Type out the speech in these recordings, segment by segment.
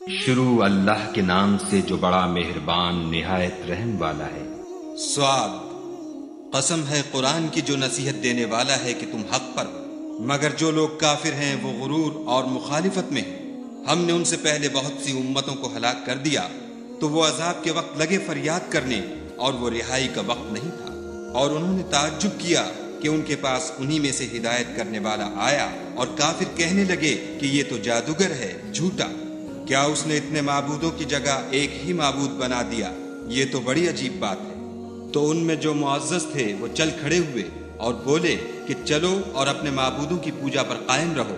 شروع اللہ کے نام سے جو بڑا مہربان نہایت رحم والا ہے۔ صاد، قسم ہے قرآن کی جو نصیحت دینے والا ہے کہ تم حق پر ہو، مگر جو لوگ کافر ہیں وہ غرور اور مخالفت میں ہیں۔ ہم نے ان سے پہلے بہت سی امتوں کو ہلاک کر دیا تو وہ عذاب کے وقت لگے فریاد کرنے اور وہ رہائی کا وقت نہیں تھا، اور انہوں نے تعجب کیا کہ ان کے پاس انہی میں سے ہدایت کرنے والا آیا، اور کافر کہنے لگے کہ یہ تو جادوگر ہے، جھوٹا، کیا اس نے اتنے معبودوں کی جگہ ایک ہی معبود بنا دیا؟ یہ تو بڑی عجیب بات ہے۔ تو ان میں جو معزز تھے وہ چل کھڑے ہوئے اور بولے کہ چلو اور اپنے معبودوں کی پوجا پر قائم رہو،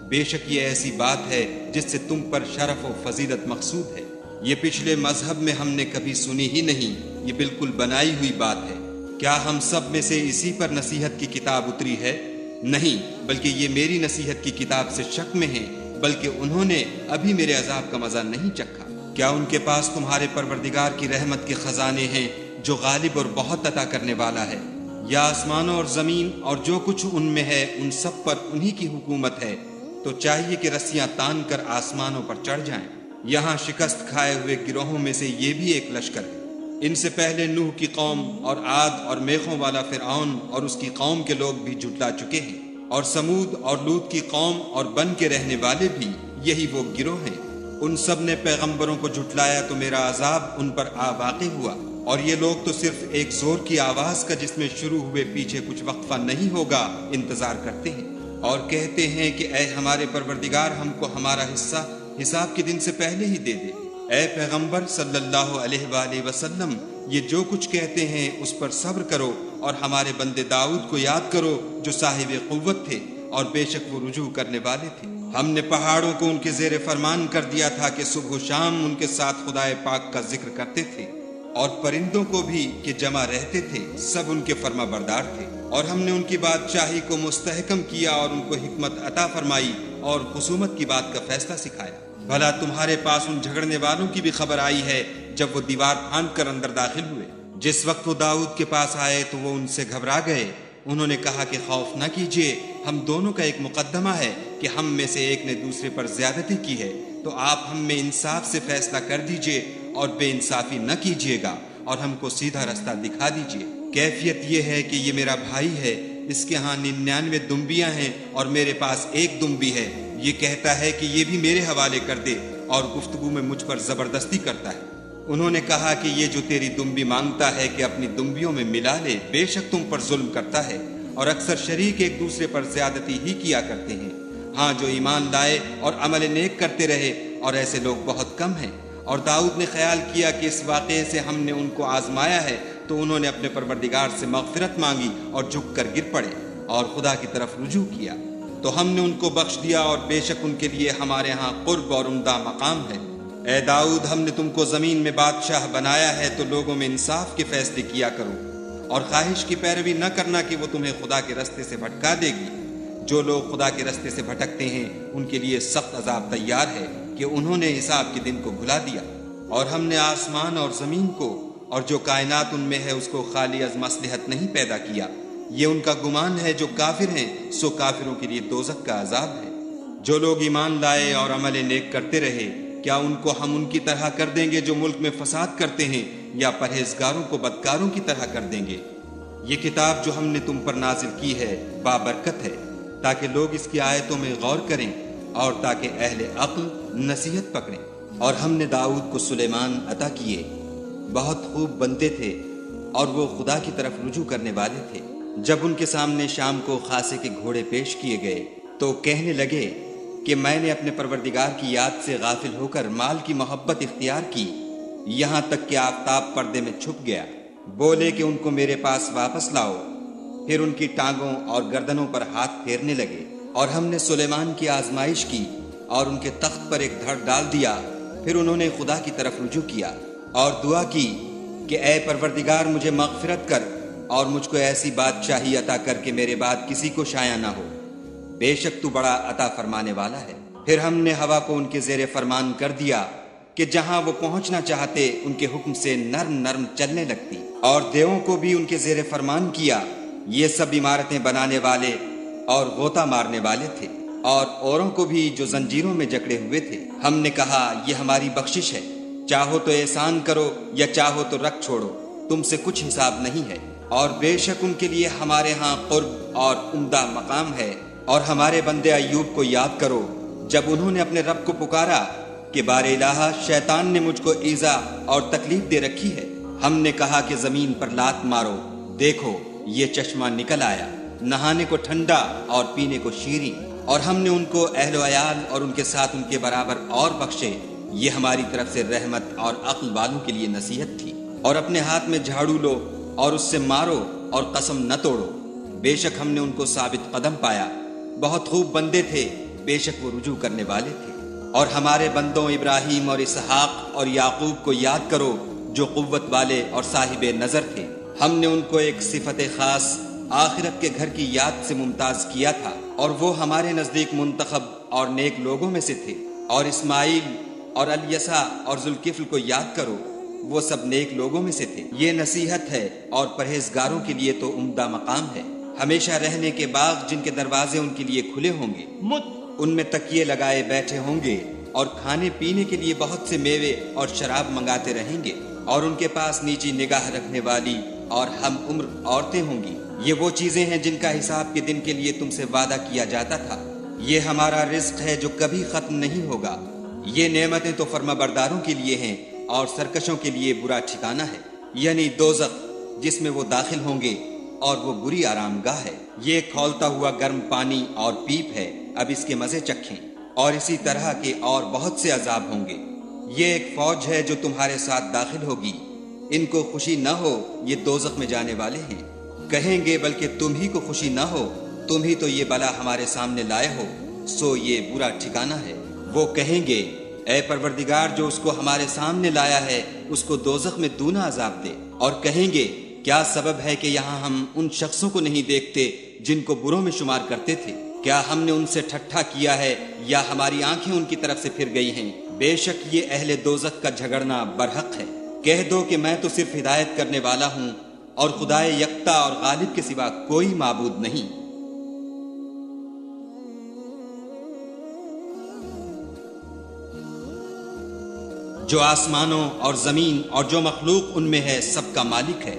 بے شک یہ ایسی بات ہے جس سے تم پر شرف و فضیلت مقصود ہے، یہ پچھلے مذہب میں ہم نے کبھی سنی ہی نہیں، یہ بالکل بنائی ہوئی بات ہے۔ کیا ہم سب میں سے اسی پر نصیحت کی کتاب اتری ہے؟ نہیں، بلکہ یہ میری نصیحت کی کتاب سے شک میں ہیں، بلکہ انہوں نے ابھی میرے عذاب کا مزہ نہیں چکھا۔ کیا ان کے پاس تمہارے پروردگار کی رحمت کے خزانے ہیں جو غالب اور بہت عطا کرنے والا ہے؟ یا آسمانوں اور زمین اور جو کچھ ان میں ہے ان سب پر انہی کی حکومت ہے، تو چاہیے کہ رسیاں تان کر آسمانوں پر چڑھ جائیں۔ یہاں شکست کھائے ہوئے گروہوں میں سے یہ بھی ایک لشکر ہے۔ ان سے پہلے نوح کی قوم اور عاد اور میخوں والا فرعون اور اس کی قوم کے لوگ بھی جھٹلا چکے ہیں، اور سمود اور لوط کی قوم اور بن کے رہنے والے بھی یہی وہ گروہ ہیں۔ ان سب نے پیغمبروں کو جھٹلایا تو میرا عذاب ان پر آ واقع ہوا، اور یہ لوگ تو صرف ایک زور کی آواز کا جس میں شروع ہوئے پیچھے کچھ وقفہ نہیں ہوگا انتظار کرتے ہیں، اور کہتے ہیں کہ اے ہمارے پروردگار ہم کو ہمارا حصہ حساب کے دن سے پہلے ہی دے دے۔ اے پیغمبر صلی اللہ علیہ وآلہ وسلم، یہ جو کچھ کہتے ہیں اس پر صبر کرو، اور ہمارے بندے داؤد کو یاد کرو جو صاحب قوت تھے اور بے شک وہ رجوع کرنے والے تھے۔ ہم نے پہاڑوں کو ان کے زیر فرمان کر دیا تھا کہ صبح و شام ان کے ساتھ خدائے پاک کا ذکر کرتے تھے، اور پرندوں کو بھی کہ جمع رہتے تھے، سب ان کے فرما بردار تھے، اور ہم نے ان کی بادشاہی کو مستحکم کیا اور ان کو حکمت عطا فرمائی اور خصومت کی بات کا فیصلہ سکھایا۔ بھلا تمہارے پاس ان جھگڑنے والوں کی بھی خبر آئی ہے جب وہ دیوار پھاند کر اندر داخل ہوئے؟ جس وقت وہ داؤد کے پاس آئے تو وہ ان سے گھبرا گئے۔ انہوں نے کہا کہ خوف نہ کیجیے، ہم دونوں کا ایک مقدمہ ہے کہ ہم میں سے ایک نے دوسرے پر زیادتی کی ہے، تو آپ ہم میں انصاف سے فیصلہ کر دیجیے اور بے انصافی نہ کیجیے گا، اور ہم کو سیدھا رستہ دکھا دیجیے۔ کیفیت یہ ہے کہ یہ میرا بھائی ہے، اس کے ہاں 99 دمبیاں ہیں اور میرے پاس ایک دمبی ہے، یہ کہتا ہے کہ یہ بھی میرے حوالے کر دے، اور گفتگو میں مجھ پر زبردستی کرتا ہے۔ انہوں نے کہا کہ یہ جو تیری دمبی مانگتا ہے کہ اپنی دمبیوں میں ملا لے، بے شک تم پر ظلم کرتا ہے، اور اکثر شریک ایک دوسرے پر زیادتی ہی کیا کرتے ہیں۔ ہاں، جو ایمان لائے اور عمل نیک کرتے رہے، اور ایسے لوگ بہت کم ہیں۔ اور داؤد نے خیال کیا کہ اس واقعے سے ہم نے ان کو آزمایا ہے، تو انہوں نے اپنے پروردگار سے مغفرت مانگی اور جھک کر گر پڑے اور خدا کی طرف رجوع کیا، تو ہم نے ان کو بخش دیا، اور بے شک ان کے لیے ہمارے ہاں قرب اور عمدہ مقام ہے۔ اے داؤد، ہم نے تم کو زمین میں بادشاہ بنایا ہے، تو لوگوں میں انصاف کے فیصلے کیا کرو، اور خواہش کی پیروی نہ کرنا کہ وہ تمہیں خدا کے رستے سے بھٹکا دے گی۔ جو لوگ خدا کے رستے سے بھٹکتے ہیں ان کے لیے سخت عذاب تیار ہے کہ انہوں نے حساب کے دن کو بھلا دیا۔ اور ہم نے آسمان اور زمین کو اور جو کائنات ان میں ہے اس کو خالی از مصلحت نہیں پیدا کیا، یہ ان کا گمان ہے جو کافر ہیں، سو کافروں کے لیے دوزخ کا عذاب ہے۔ جو لوگ ایمان لائے اور عمل نیک کرتے رہے، کیا ان کو ہم ان کی طرح کر دیں گے جو ملک میں فساد کرتے ہیں، یا پرہیزگاروں کو بدکاروں کی طرح کر دیں گے؟ یہ کتاب جو ہم نے تم پر نازل کی ہے بابرکت ہے، تاکہ لوگ اس کی آیتوں میں غور کریں اور تاکہ اہل عقل نصیحت پکڑیں۔ اور ہم نے داؤد کو سلیمان عطا کیے، بہت خوب بنتے تھے، اور وہ خدا کی طرف رجوع کرنے والے تھے۔ جب ان کے سامنے شام کو خاصے کے گھوڑے پیش کیے گئے تو کہنے لگے کہ میں نے اپنے پروردگار کی یاد سے غافل ہو کر مال کی محبت اختیار کی، یہاں تک کہ آفتاب پردے میں چھپ گیا۔ بولے کہ ان کو میرے پاس واپس لاؤ، پھر ان کی ٹانگوں اور گردنوں پر ہاتھ پھیرنے لگے۔ اور ہم نے سلیمان کی آزمائش کی اور ان کے تخت پر ایک دھڑ ڈال دیا، پھر انہوں نے خدا کی طرف رجوع کیا اور دعا کی کہ اے پروردگار مجھے مغفرت کر اور مجھ کو ایسی بادشاہی عطا کر کہ میرے بعد کسی کو شایع نہ ہو، بے شک تو بڑا عطا فرمانے والا ہے۔ پھر ہم نے ہوا کو ان کے زیر فرمان کر دیا کہ جہاں وہ پہنچنا چاہتے ان کے حکم سے نرم نرم چلنے لگتی، اور دیووں کو بھی ان کے زیر فرمان کیا، یہ سب عمارتیں بنانے والے اور غوطہ مارنے والے تھے۔ اور اوروں کو بھی جو زنجیروں میں جکڑے ہوئے تھے۔ ہم نے کہا یہ ہماری بخشش ہے، چاہو تو احسان کرو یا چاہو تو رکھ چھوڑو، تم سے کچھ حساب نہیں ہے، اور بے شک ان کے لیے ہمارے ہاں قرب اور عمدہ مقام ہے۔ اور ہمارے بندے ایوب کو یاد کرو جب انہوں نے اپنے رب کو پکارا کہ بار الہ شیطان نے مجھ کو ایذا اور تکلیف دے رکھی ہے۔ ہم نے کہا کہ زمین پر لات مارو، دیکھو یہ چشمہ نکل آیا، نہانے کو ٹھنڈا اور پینے کو شیریں، اور ہم نے ان کو اہل و عیال اور ان کے ساتھ ان کے برابر اور بخشے۔ یہ ہماری طرف سے رحمت اور عقل والوں کے لیے نصیحت تھی۔ اور اپنے ہاتھ میں جھاڑو لو اور اس سے مارو اور قسم نہ توڑو، بے شک ہم نے ان کو ثابت قدم پایا، بہت خوب بندے تھے، بے شک وہ رجوع کرنے والے تھے۔ اور ہمارے بندوں ابراہیم اور اسحاق اور یعقوب کو یاد کرو جو قوت والے اور صاحب نظر تھے۔ ہم نے ان کو ایک صفت خاص آخرت کے گھر کی یاد سے ممتاز کیا تھا، اور وہ ہمارے نزدیک منتخب اور نیک لوگوں میں سے تھے۔ اور اسماعیل اور الیسع اور ذوالکفل کو یاد کرو، وہ سب نیک لوگوں میں سے تھے۔ یہ نصیحت ہے اور پرہیزگاروں کے لیے تو عمدہ مقام ہے۔ ہمیشہ رہنے کے باغ جن کے دروازے ان کے لیے کھلے ہوں گے، ان میں تکیے لگائے بیٹھے ہوں گے، اور کھانے پینے کے لیے بہت سے میوے اور شراب منگاتے رہیں گے، اور ان کے پاس نیچی نگاہ رکھنے والی اور ہم عمر عورتیں ہوں گی۔ یہ وہ چیزیں ہیں جن کا حساب کے دن کے لیے تم سے وعدہ کیا جاتا تھا۔ یہ ہمارا رزق ہے جو کبھی ختم نہیں ہوگا۔ یہ نعمتیں تو فرما برداروں کے لیے ہیں اور سرکشوں کے لیے برا ٹھکانہ ہے، یعنی دوزخ جس میں وہ داخل ہوں گے، اور وہ بری آرام گاہ ہے۔ یہ کھولتا ہوا گرم پانی اور پیپ ہے، اب اس کے مزے چکھیں۔ اور اسی طرح کے اور بہت سے عذاب ہوں گے۔ یہ ایک فوج ہے جو تمہارے ساتھ داخل ہوگی، ان کو خوشی نہ ہو، یہ دوزخ میں جانے والے ہیں۔ کہیں گے بلکہ تم ہی کو خوشی نہ ہو، تم ہی تو یہ بلا ہمارے سامنے لائے ہو، سو یہ برا ٹھکانہ ہے۔ وہ کہیں گے اے پروردگار جو اس کو ہمارے سامنے لایا ہے اس کو دوزخ میں دونا عذاب دے۔ اور کہیں گے کیا سبب ہے کہ یہاں ہم ان شخصوں کو نہیں دیکھتے جن کو بروں میں شمار کرتے تھے؟ کیا ہم نے ان سے ٹھٹھا کیا ہے یا ہماری آنکھیں ان کی طرف سے پھر گئی ہیں؟ بے شک یہ اہل دوزخ کا جھگڑنا برحق ہے۔ کہہ دو کہ میں تو صرف ہدایت کرنے والا ہوں، اور خدائے یکتا اور غالب کے سوا کوئی معبود نہیں۔ جو آسمانوں اور زمین اور جو مخلوق ان میں ہے سب کا مالک ہے،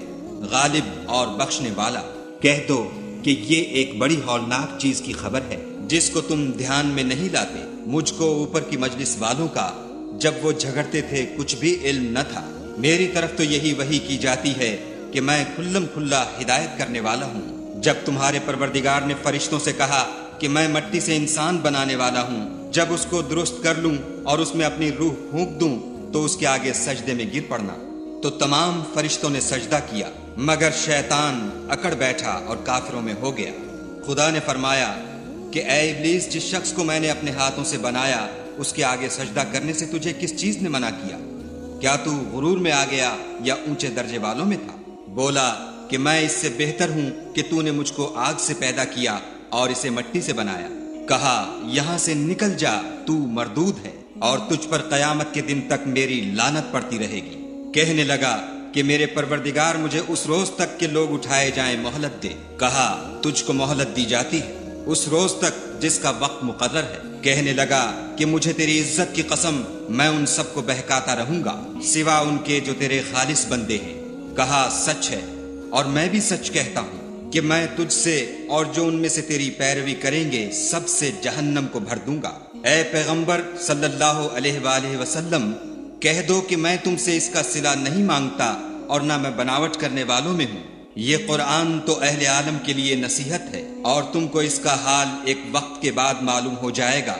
غالب اور بخشنے والا۔ کہہ دو کہ یہ ایک بڑی ہولناک چیز کی خبر ہے جس کو تم دھیان میں نہیں لاتے۔ مجھ کو اوپر کی مجلس والوں کا جب وہ جھگڑتے تھے کچھ بھی علم نہ تھا۔ میری طرف تو یہی وحی کی جاتی ہے کہ میں کھلم کھلا ہدایت کرنے والا ہوں۔ جب تمہارے پروردگار نے فرشتوں سے کہا کہ میں مٹی سے انسان بنانے والا ہوں، جب اس کو درست کر لوں اور اس میں اپنی روح پھونک دوں تو اس کے آگے سجدے میں گر پڑنا، تو تمام فرشتوں نے سجدہ کیا مگر شیطان اکڑ بیٹھا اور کافروں میں ہو گیا۔ خدا نے فرمایا کہ اے ابلیس، جس شخص کو میں نے اپنے ہاتھوں سے بنایا اس کے آگے سجدہ کرنے سے تجھے کس چیز نے منع کیا؟ کیا تو غرور میں آ گیا یا اونچے درجے والوں میں تھا؟ بولا کہ میں اس سے بہتر ہوں کہ تو نے مجھ کو آگ سے پیدا کیا اور اسے مٹی سے بنایا۔ کہا یہاں سے نکل جا، تو مردود ہے، اور تجھ پر قیامت کے دن تک میری لعنت پڑتی رہے گی۔ کہنے لگا کہ میرے پروردگار مجھے اس روز تک کہ لوگ اٹھائے جائیں مہلت دے۔ کہا تجھ کو مہلت دی جاتی ہے اس روز تک جس کا وقت مقرر ہے۔ کہنے لگا کہ مجھے تیری عزت کی قسم میں ان سب کو بہکاتا رہوں گا سوا ان کے جو تیرے خالص بندے ہیں۔ کہا سچ ہے اور میں بھی سچ کہتا ہوں کہ میں تجھ سے اور جو ان میں سے تیری پیروی کریں گے سب سے جہنم کو بھر دوں گا۔ اے پیغمبر صلی اللہ علیہ وآلہ وسلم، کہہ دو کہ میں تم سے اس کا صلہ نہیں مانگتا اور نہ میں بناوٹ کرنے والوں میں ہوں۔ یہ قرآن تو اہل عالم کے لیے نصیحت ہے، اور تم کو اس کا حال ایک وقت کے بعد معلوم ہو جائے گا۔